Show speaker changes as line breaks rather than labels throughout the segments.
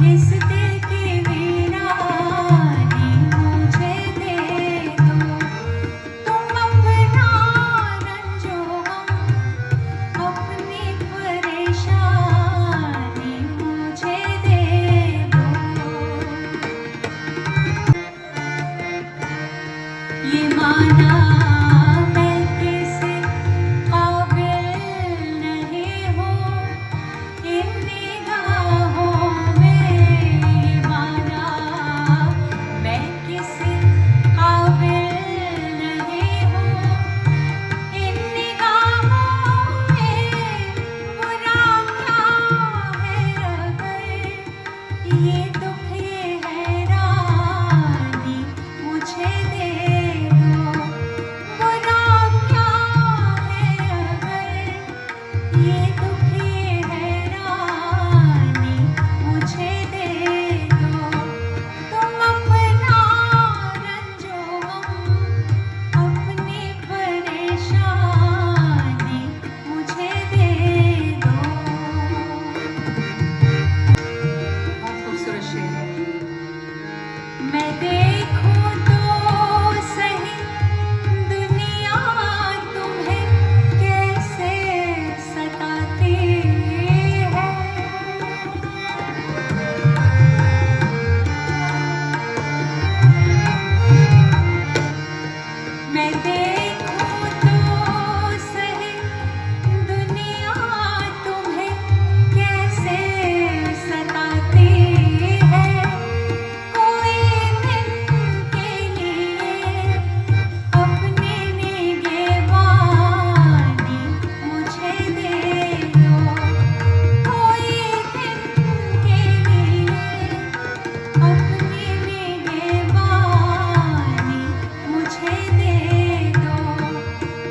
इस दिल की वीरानी मुझे दे दो। तुम अपना रंजो गम, अपनी परेशानी मुझे दे दो। ये माना मैं किसी काबिल नहीं हूँ इन निगाहों में। ये माना मैं किसी काबिल नहीं हूँ इन निगाहों में। बुरा क्या है अगर ये दुख ये हैरानी मुझे दे दो। बुरा क्या है अगर ये दुख ये हैरानी मुझे दे दो। तुम अपना रंजो गम, अपनी परेशानी मुझे दे दो। बहुत खूबसूरत शेर है। मैं देखूं तो सही दुनिया तुम्हें कैसे सताती है। मैं देखूं तो सही दुनिया तुम्हें कैसे सताती है। कोई दिन के लिए अपनी निगहबानी मुझे दे दो। कोई दिन के लिए अपनी निगहबानी मुझे दे दो।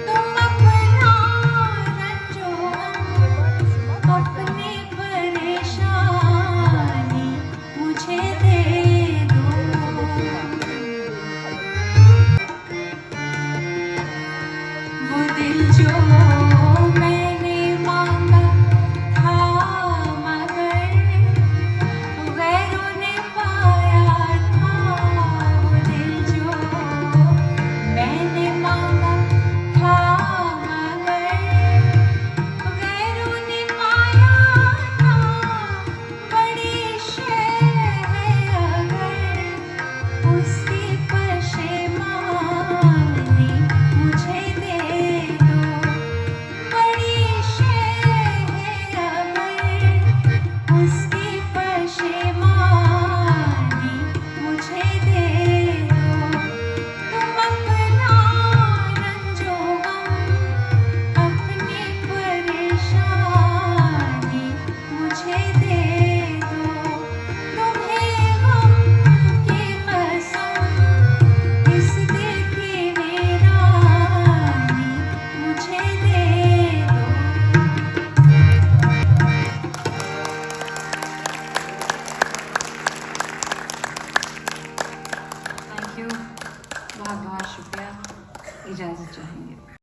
तुम अपना रंजो गम, अपनी परेशानी मुझे दे दो। वो दिल जो मैंने मांगा था मगर गैरों ने पाया था। वो दिल जो मैंने मांगा था मगर गैरों ने पाया था। बड़ी शे है अगर उसकी पशेमानी मुझे दे दो। बड़ी शे है अगर उसकी पशेमानी मुझे दे दो। तुम अपना रंजो गम, अपनी परेशानी मुझे दे दो। तुम्हें गम की कसम, इस दिल की वीरानी मुझे दे दो। थैंक यू, बहुत बहुत शुक्रिया। इजाज़त चाहेंगे।